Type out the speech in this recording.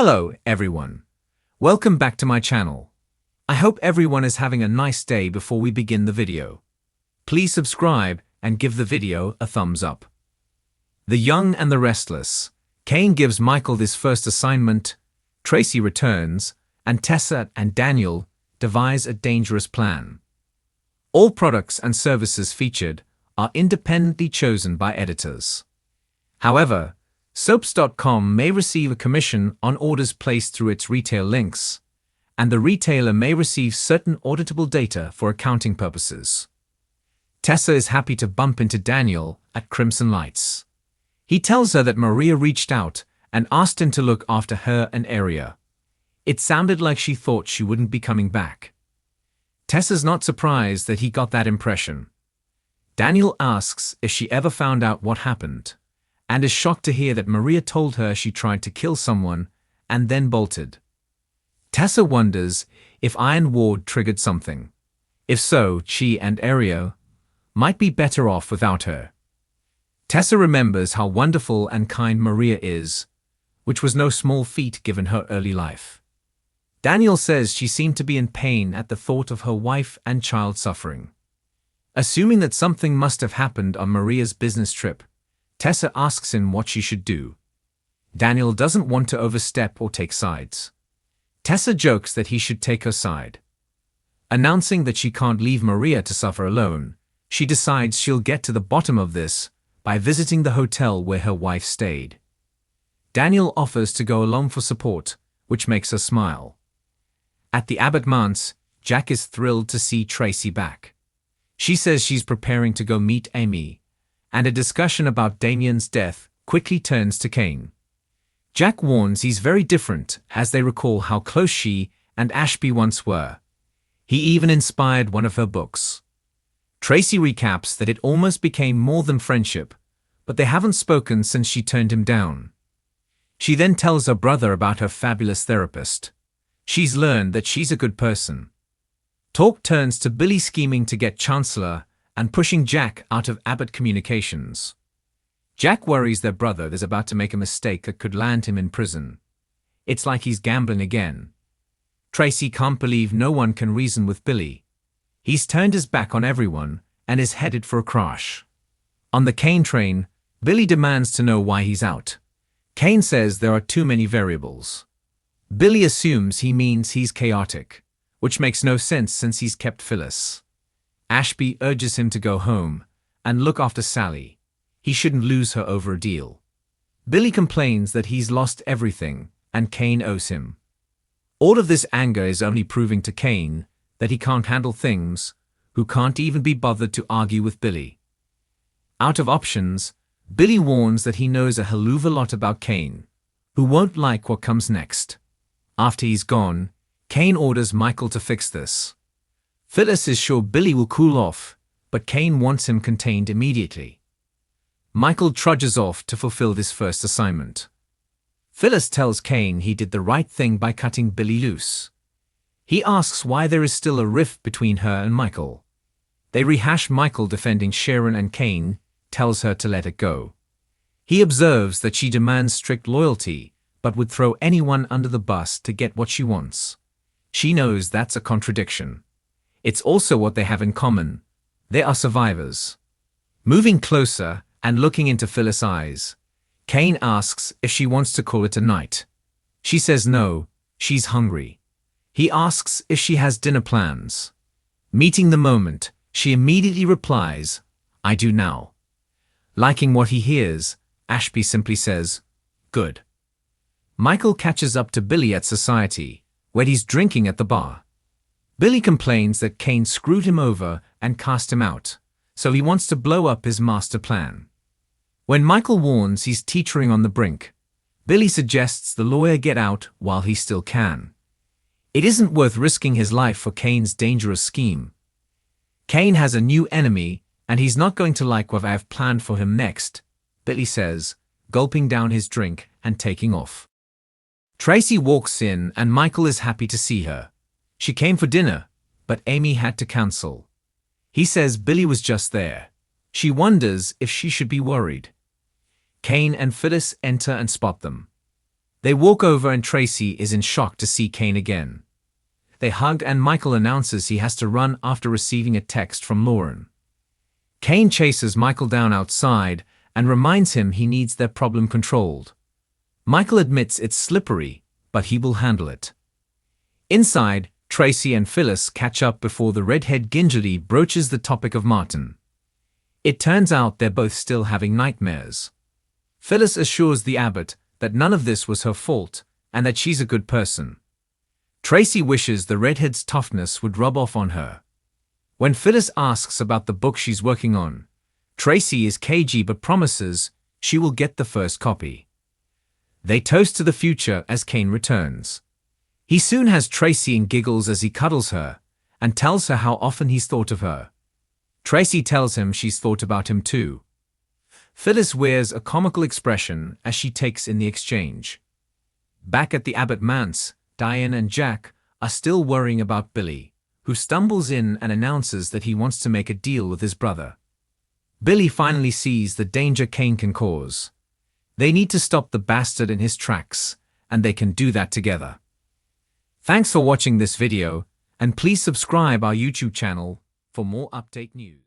Hello, everyone. Welcome back to my channel. I hope everyone is having a nice day before we begin the video. Please subscribe and give the video a thumbs up. The Young and the Restless. Kane gives Michael this first assignment, Tracy returns, and Tessa and Daniel devise a dangerous plan. All products and services featured are independently chosen by editors. However, Soaps.com may receive a commission on orders placed through its retail links, and the retailer may receive certain auditable data for accounting purposes. Tessa is happy to bump into Daniel at Crimson Lights. He tells her that Maria reached out and asked him to look after her and Aria. It sounded like she thought she wouldn't be coming back. Tessa's not surprised that he got that impression. Daniel asks if she ever found out what happened, and is shocked to hear that Maria told her she tried to kill someone and then bolted. Tessa wonders if Iron Ward triggered something. If so, she and Aria might be better off without her. Tessa remembers how wonderful and kind Maria is, which was no small feat given her early life. Daniel says she seemed to be in pain at the thought of her wife and child suffering. Assuming that something must have happened on Maria's business trip, Tessa asks him what she should do. Daniel doesn't want to overstep or take sides. Tessa jokes that he should take her side. Announcing that she can't leave Maria to suffer alone, she decides she'll get to the bottom of this by visiting the hotel where her wife stayed. Daniel offers to go along for support, which makes her smile. At the Abbott Manse, Jack is thrilled to see Tracy back. She says she's preparing to go meet Amy, and a discussion about Damien's death quickly turns to Kane. Jack warns he's very different as they recall how close she and Ashby once were. He even inspired one of her books. Tracy recaps that it almost became more than friendship, but they haven't spoken since she turned him down. She then tells her brother about her fabulous therapist. She's learned that she's a good person. Talk turns to Billy scheming to get Chancellor and pushing Jack out of Abbott Communications. Jack worries their brother is about to make a mistake that could land him in prison. It's like he's gambling again. Tracy can't believe no one can reason with Billy. He's turned his back on everyone and is headed for a crash. On the Kane train, Billy demands to know why he's out. Kane says there are too many variables. Billy assumes he means he's chaotic, which makes no sense since he's kept Phyllis. Ashby urges him to go home and look after Sally. He shouldn't lose her over a deal. Billy complains that he's lost everything and Kane owes him. All of this anger is only proving to Kane that he can't handle things, who can't even be bothered to argue with Billy. Out of options, Billy warns that he knows a hell of a lot about Kane, who won't like what comes next. After he's gone, Kane orders Michael to fix this. Phyllis is sure Billy will cool off, but Kane wants him contained immediately. Michael trudges off to fulfill this first assignment. Phyllis tells Kane he did the right thing by cutting Billy loose. He asks why there is still a rift between her and Michael. They rehash Michael defending Sharon and Kane tells her to let it go. He observes that she demands strict loyalty, but would throw anyone under the bus to get what she wants. She knows that's a contradiction. It's also what they have in common. They are survivors. Moving closer and looking into Phyllis' eyes, Kane asks if she wants to call it a night. She says no, she's hungry. He asks if she has dinner plans. Meeting the moment, she immediately replies, "I do now." Liking what he hears, Ashby simply says, "Good." Michael catches up to Billy at Society, where he's drinking at the bar. Billy complains that Kane screwed him over and cast him out, so he wants to blow up his master plan. When Michael warns he's teetering on the brink, Billy suggests the lawyer get out while he still can. It isn't worth risking his life for Kane's dangerous scheme. Kane has a new enemy, and he's not going to like what I have planned for him next, Billy says, gulping down his drink and taking off. Tracy walks in and Michael is happy to see her. She came for dinner, but Amy had to cancel. He says Billy was just there. She wonders if she should be worried. Kane and Phyllis enter and spot them. They walk over and Tracy is in shock to see Kane again. They hug and Michael announces he has to run after receiving a text from Lauren. Kane chases Michael down outside and reminds him he needs their problem controlled. Michael admits it's slippery, but he will handle it. Inside, Tracy and Phyllis catch up before the redhead gingerly broaches the topic of Martin. It turns out they're both still having nightmares. Phyllis assures the abbot that none of this was her fault and that she's a good person. Tracy wishes the redhead's toughness would rub off on her. When Phyllis asks about the book she's working on, Tracy is cagey but promises she will get the first copy. They toast to the future as Kane returns. He soon has Tracy in giggles as he cuddles her and tells her how often he's thought of her. Tracy tells him she's thought about him too. Phyllis wears a comical expression as she takes in the exchange. Back at the Abbott manse, Diane and Jack are still worrying about Billy, who stumbles in and announces that he wants to make a deal with his brother. Billy finally sees the danger Kane can cause. They need to stop the bastard in his tracks, and they can do that together. Thanks for watching this video, and please subscribe our YouTube channel for more update news.